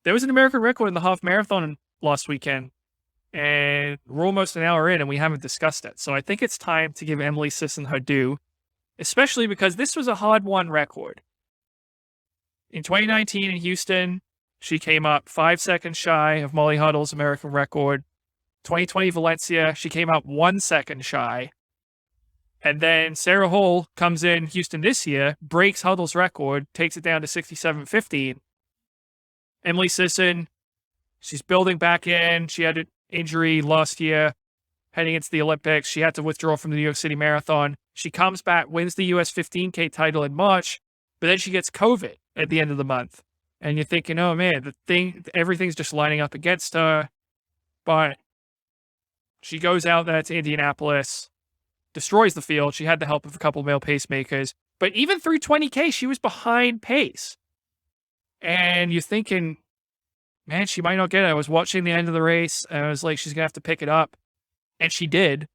there was an American record in the half marathon last weekend, and we're almost an hour in and we haven't discussed it. So I think it's time to give Emily Sisson her due, especially because this was a hard-won record. In 2019 in Houston, she came up 5 seconds shy of Molly Huddle's American record. 2020 Valencia, she came up 1 second shy. And then Sarah Hall comes in Houston this year, breaks Huddle's record, takes it down to 67:15. Emily Sisson, she's building back in. She had an injury last year heading into the Olympics. She had to withdraw from the New York City Marathon. She comes back, wins the US 15K title in March, but then she gets COVID at the end of the month. And you're thinking, oh man, everything's just lining up against her. But she goes out there to Indianapolis, destroys the field. She had the help of a couple of male pacemakers. But even through 20K, she was behind pace. And you're thinking, man, she might not get it. I was watching the end of the race, and I was like, she's going to have to pick it up. And she did.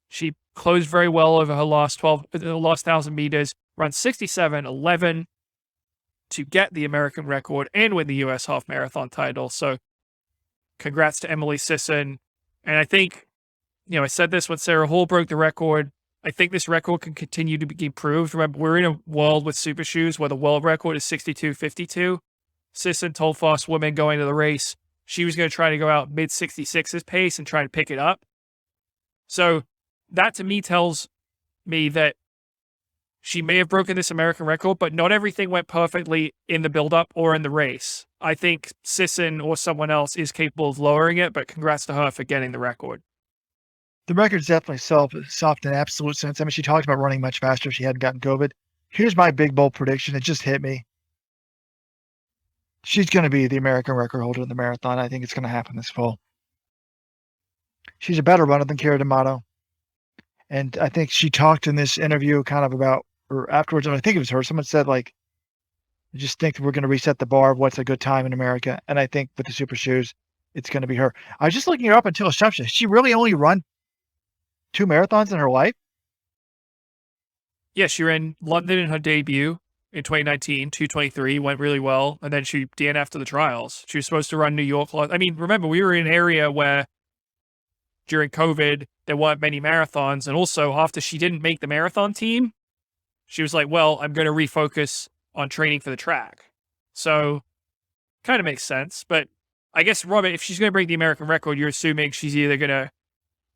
She closed very well over her last 1,000 meters, run 67:11 to get the American record and win the US half marathon title. So congrats to Emily Sisson. And I think, I said this when Sarah Hall broke the record. I think this record can continue to be improved. Remember, we're in a world with super shoes where the world record is 62:52. Sisson told Fast Women going to the race she was going to try to go out mid-66s pace and try to pick it up. So that to me tells me that she may have broken this American record, but not everything went perfectly in the build-up or in the race. I think Sisson or someone else is capable of lowering it, but congrats to her for getting the record. The record's definitely soft in absolute sense. I mean, she talked about running much faster if she hadn't gotten COVID. Here's my big, bold prediction. It just hit me. She's going to be the American record holder in the marathon. I think it's going to happen this fall. She's a better runner than Cara D'Amato. And I think she talked in this interview kind of about, or afterwards, and I think it was her, someone said, like, I just think we're going to reset the bar of what's a good time in America. And I think with the super shoes, it's going to be her. I was just looking her up until assumption. She really only run 2 marathons in her life? Yeah, she ran London in her debut in 2019, 2:23, went really well. And then she DNF'd the trials. She was supposed to run New York. I mean, remember, we were in an area where during COVID, there weren't many marathons. And also, after she didn't make the marathon team, she was like, well, I'm going to refocus on training for the track. So, kind of makes sense. But I guess, Robert, if she's going to break the American record, you're assuming she's either going to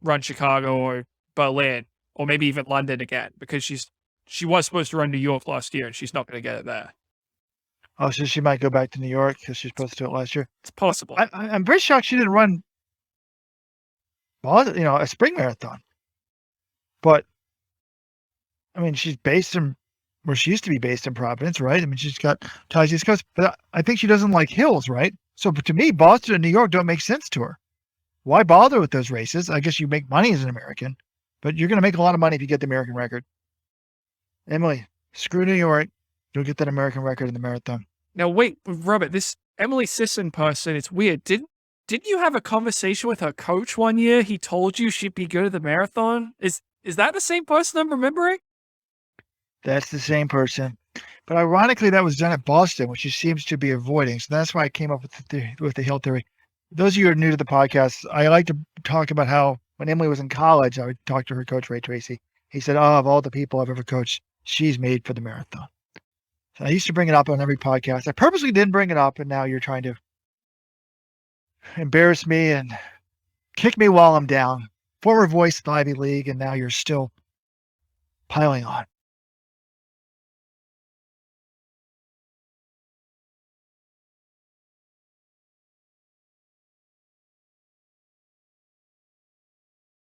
run Chicago or Berlin, or maybe even London again, because she was supposed to run New York last year, and she's not going to get it there. Oh, so she might go back to New York because she's supposed to do it last year? It's possible. I'm very shocked she didn't run a spring marathon. But, I mean, she's based in where she used to be based in Providence, right? I mean, she's got ties to the East Coast, but I think she doesn't like hills, right? So to me, Boston and New York don't make sense to her. Why bother with those races? I guess you make money as an American, but you're going to make a lot of money if you get the American record. Emily, screw New York. You'll get that American record in the marathon. Now, wait, Robert, this Emily Sisson person, it's weird. Didn't you have a conversation with her coach one year? He told you she'd be good at the marathon? Is that the same person I'm remembering? That's the same person. But ironically, that was done at Boston, which she seems to be avoiding. So that's why I came up with the hill theory. Those of you who are new to the podcast, I like to talk about how when Emily was in college, I would talk to her coach, Ray Tracy. He said, of all the people I've ever coached, she's made for the marathon. So I used to bring it up on every podcast. I purposely didn't bring it up, and now you're trying to embarrass me and kick me while I'm down. Former voice of the Ivy League, and now you're still piling on.